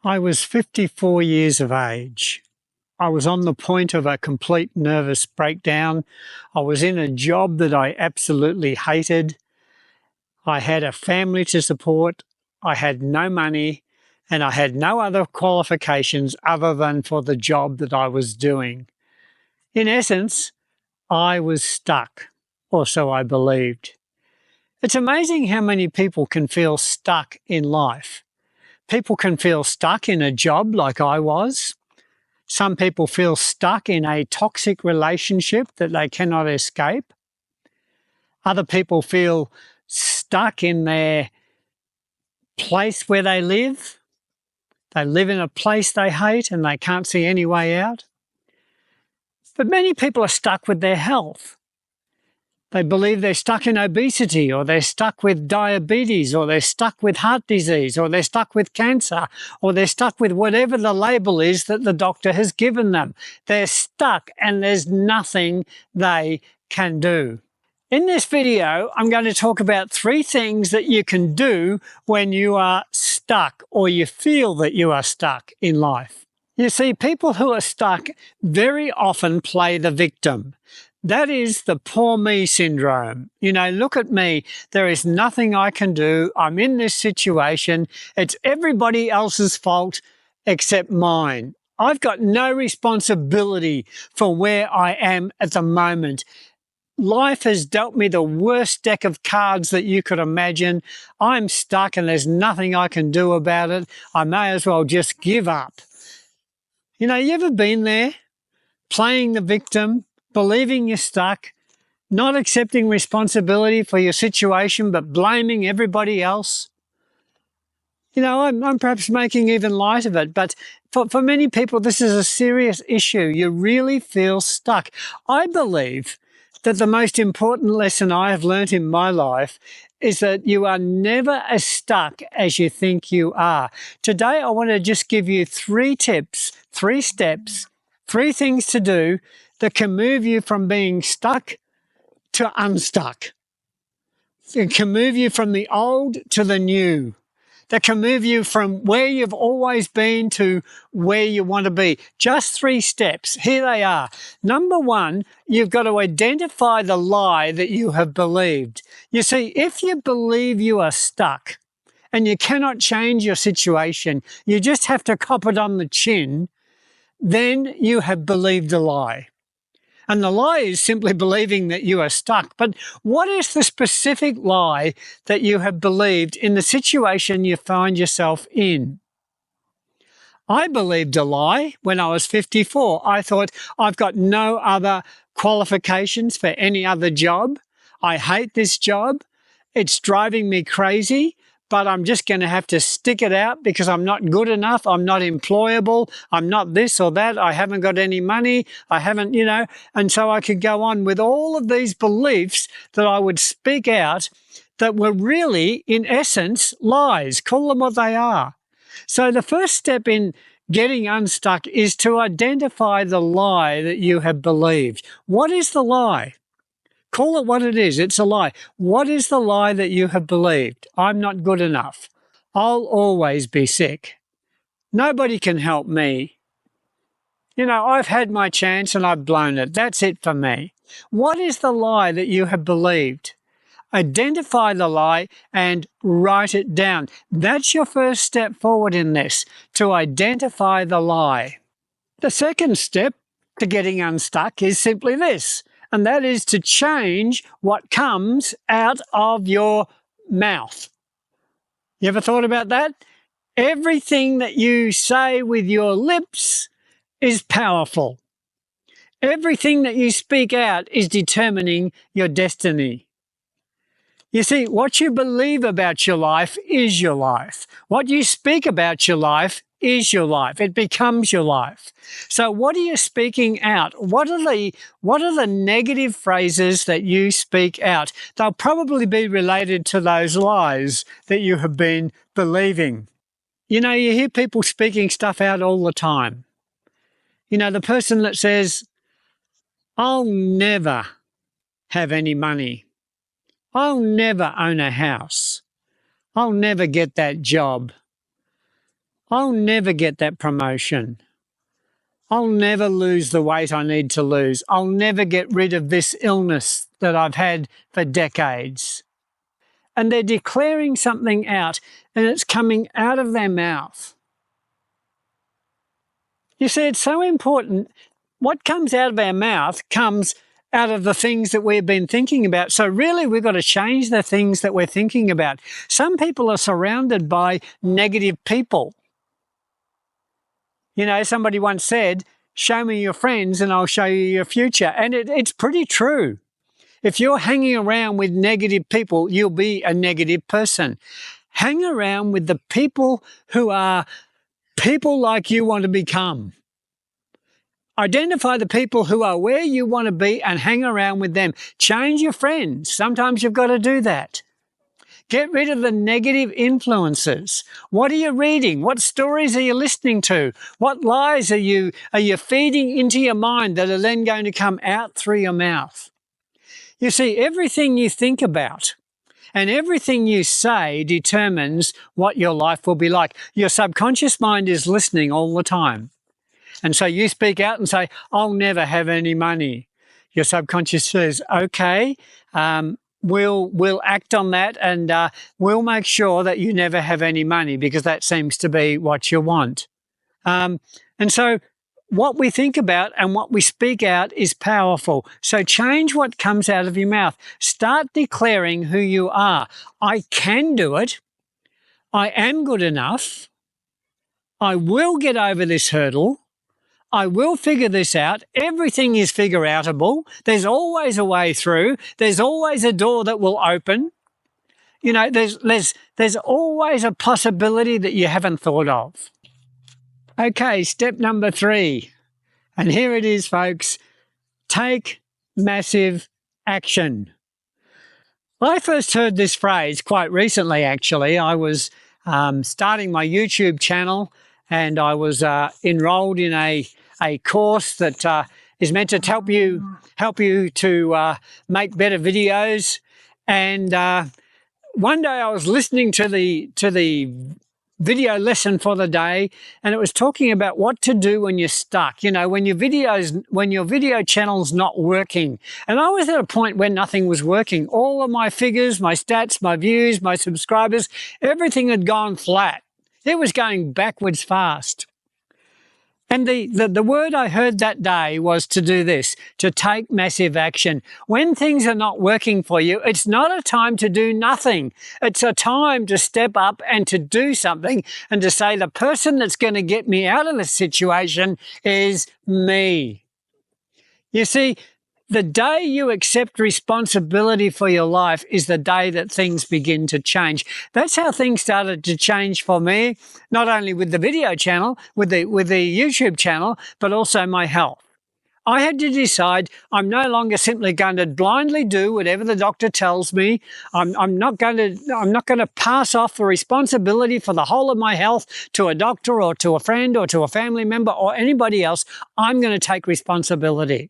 I was 54 years of age. I was on the point of a complete nervous breakdown. I was in a job that I absolutely hated. I had a family to support. I had no money, and I had no other qualifications other than for the job that I was doing. In essence, I was stuck, or so I believed. It's amazing how many people can feel stuck in life. People can feel stuck in a job like I was. Some people feel stuck in a toxic relationship that they cannot escape. Other people feel stuck in their place where they live. They live in a place they hate and they can't see any way out. But many people are stuck with their health. They believe they're stuck in obesity, or they're stuck with diabetes, or they're stuck with heart disease, or they're stuck with cancer, or they're stuck with whatever the label is that the doctor has given them. They're stuck and there's nothing they can do. In this video, I'm going to talk about 3 things that you can do when you are stuck or you feel that you are stuck in life. You see, people who are stuck very often play the victim. That is the poor me syndrome. You know, look at me. There is nothing I can do. I'm in this situation. It's everybody else's fault except mine. I've got no responsibility for where I am at the moment. Life has dealt me the worst deck of cards that you could imagine. I'm stuck and there's nothing I can do about it. I may as well just give up. You know, you ever been there? Playing the victim, believing you're stuck, not accepting responsibility for your situation, but blaming everybody else. You know, I'm perhaps making even light of it, but for many people, this is a serious issue. You really feel stuck. I believe that the most important lesson I have learned in my life is that you are never as stuck as you think you are. Today, I want to just give you 3 tips, 3 steps, 3 things to do that can move you from being stuck to unstuck. It can move you from the old to the new. That can move you from where you've always been to where you want to be. Just 3 steps. Here they are. Number 1, you've got to identify the lie that you have believed. You see, if you believe you are stuck and you cannot change your situation, you just have to cop it on the chin, then you have believed a lie. And the lie is simply believing that you are stuck. But what is the specific lie that you have believed in the situation you find yourself in? I believed a lie when I was 54. I thought, I've got no other qualifications for any other job. I hate this job. It's driving me crazy. But I'm just going to have to stick it out because I'm not good enough. I'm not employable. I'm not this or that. I haven't got any money. I haven't, you know, and so I could go on with all of these beliefs that I would speak out that were really, in essence, lies. Call them what they are. So the first step in getting unstuck is to identify the lie that you have believed. What is the lie? Call it what it is. It's a lie. What is the lie that you have believed? I'm not good enough. I'll always be sick. Nobody can help me. You know, I've had my chance and I've blown it. That's it for me. What is the lie that you have believed? Identify the lie and write it down. That's your first step forward in this, to identify the lie. The second step to getting unstuck is simply this, and that is to change what comes out of your mouth. You ever thought about that? Everything that you say with your lips is powerful. Everything that you speak out is determining your destiny. You see, what you believe about your life is your life. What you speak about your life is your life. It becomes your life. So what are you speaking out? What are the negative phrases that you speak out? They'll probably be related to those lies that you have been believing. You know, you hear people speaking stuff out all the time. You know, the person that says, I'll never have any money. I'll never own a house. I'll never get that job. I'll never get that promotion. I'll never lose the weight I need to lose. I'll never get rid of this illness that I've had for decades. And they're declaring something out, and it's coming out of their mouth. You see, it's so important. What comes out of our mouth comes out of the things that we've been thinking about. So really, we've got to change the things that we're thinking about. Some people are surrounded by negative people. You know, somebody once said, show me your friends and I'll show you your future. And it's pretty true. If you're hanging around with negative people, you'll be a negative person. Hang around with the people who are people like you want to become. Identify the people who are where you want to be and hang around with them. Change your friends. Sometimes you've got to do that. Get rid of the negative influences. What are you reading? What stories are you listening to? What lies are you feeding into your mind that are then going to come out through your mouth? You see, everything you think about and everything you say determines what your life will be like. Your subconscious mind is listening all the time. And so you speak out and say, I'll never have any money. Your subconscious says, okay, we'll act on that and we'll make sure that you never have any money because that seems to be what you want. And so what we think about and what we speak out is powerful. So change what comes out of your mouth. Start declaring who you are. I can do it. I am good enough. I will get over this hurdle. I will figure this out. Everything is figure-outable. There's always a way through. There's always a door that will open. You know, there's always a possibility that you haven't thought of. Okay, step number 3. And here it is, folks. Take massive action. Well, I first heard this phrase quite recently, actually. I was starting my YouTube channel and I was enrolled in a course that is meant to help you to make better videos. And one day I was listening to the video lesson for the day, and it was talking about what to do when you're stuck. You know, when your video channel's not working. And I was at a point where nothing was working. All of my figures, my stats, my views, my subscribers, everything had gone flat. It was going backwards fast. And the word I heard that day was to do this, to take massive action. When things are not working for you, it's not a time to do nothing. It's a time to step up and to do something and to say the person that's going to get me out of this situation is me. You see, the day you accept responsibility for your life is the day that things begin to change. That's how things started to change for me, not only with the video channel, with the YouTube channel, but also my health. I had to decide I'm no longer simply going to blindly do whatever the doctor tells me. I'm not going to pass off the responsibility for the whole of my health to a doctor or to a friend or to a family member or anybody else. I'm going to take responsibility.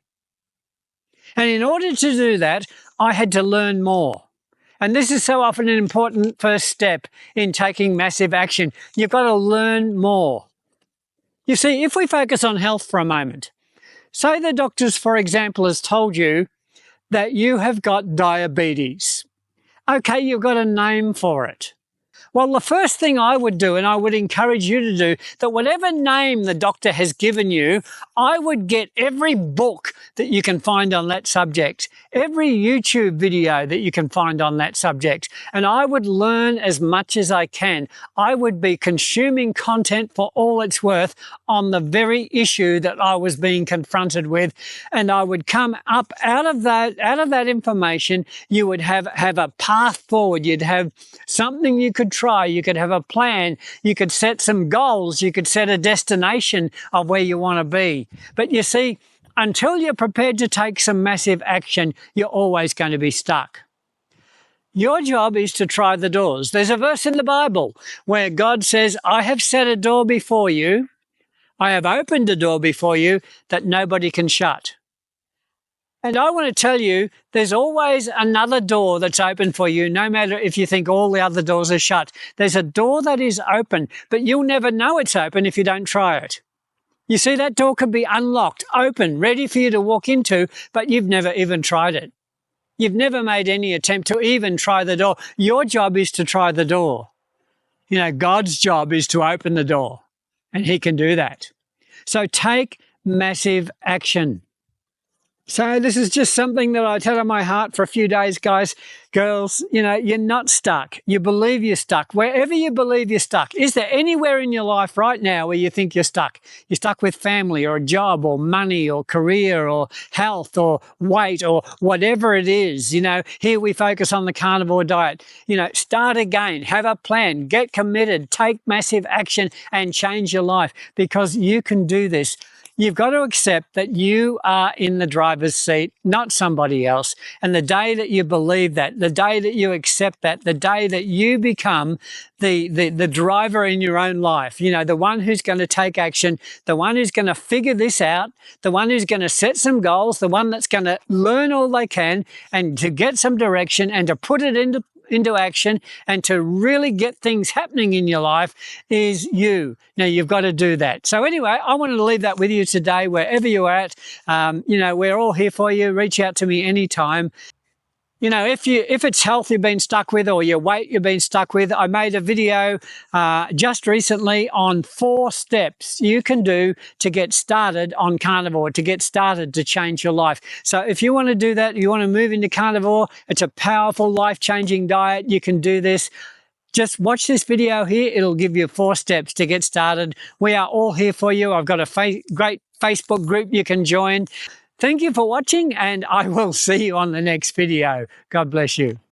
And in order to do that, I had to learn more. And this is so often an important first step in taking massive action. You've got to learn more. You see, if we focus on health for a moment, say the doctors, for example, has told you that you have got diabetes. Okay, you've got a name for it. Well, the first thing I would do, and I would encourage you to do, that whatever name the doctor has given you, I would get every book that you can find on that subject, every YouTube video that you can find on that subject, and I would learn as much as I can. I would be consuming content for all it's worth on the very issue that I was being confronted with, and I would come up out of that information. You would have a path forward. You'd have something you could try. You could have a plan. You could set some goals. You could set a destination of where you want to be. But you see, until you're prepared to take some massive action, you're always going to be stuck. Your job is to try the doors. There's a verse in the Bible where God says, I have set a door before you. I have opened a door before you that nobody can shut. And I want to tell you, there's always another door that's open for you, no matter if you think all the other doors are shut. There's a door that is open, but you'll never know it's open if you don't try it. You see, that door could be unlocked, open, ready for you to walk into, but you've never even tried it. You've never made any attempt to even try the door. Your job is to try the door. You know, God's job is to open the door, and He can do that. So take massive action. So this is just something that I had on my heart for a few days, guys, girls. You know, you're not stuck. You believe you're stuck. Wherever you believe you're stuck. Is there anywhere in your life right now where you think you're stuck? You're stuck with family or a job or money or career or health or weight or whatever it is. You know, here we focus on the carnivore diet. You know, start again, have a plan, get committed, take massive action and change your life, because you can do this. You've got to accept that you are in the driver's seat, not somebody else. And the day that you believe that, the day that you accept that, the day that you become the driver in your own life, you know, the one who's going to take action, the one who's going to figure this out, the one who's going to set some goals, the one that's going to learn all they can and to get some direction and to put it into action and to really get things happening in your life is you. Now, you've got to do that. So anyway, I wanted to leave that with you today, wherever you're at. You know, we're all here for you. Reach out to me anytime. You know, if it's health you've been stuck with or your weight you've been stuck with, I made a video just recently on 4 steps you can do to get started on carnivore, to get started to change your life. So if you want to do that, you want to move into carnivore, it's a powerful, life-changing diet. You can do this. Just watch this video here. It'll give you 4 steps to get started. We are all here for you. I've got a great Facebook group you can join. Thank you for watching, and I will see you on the next video. God bless you.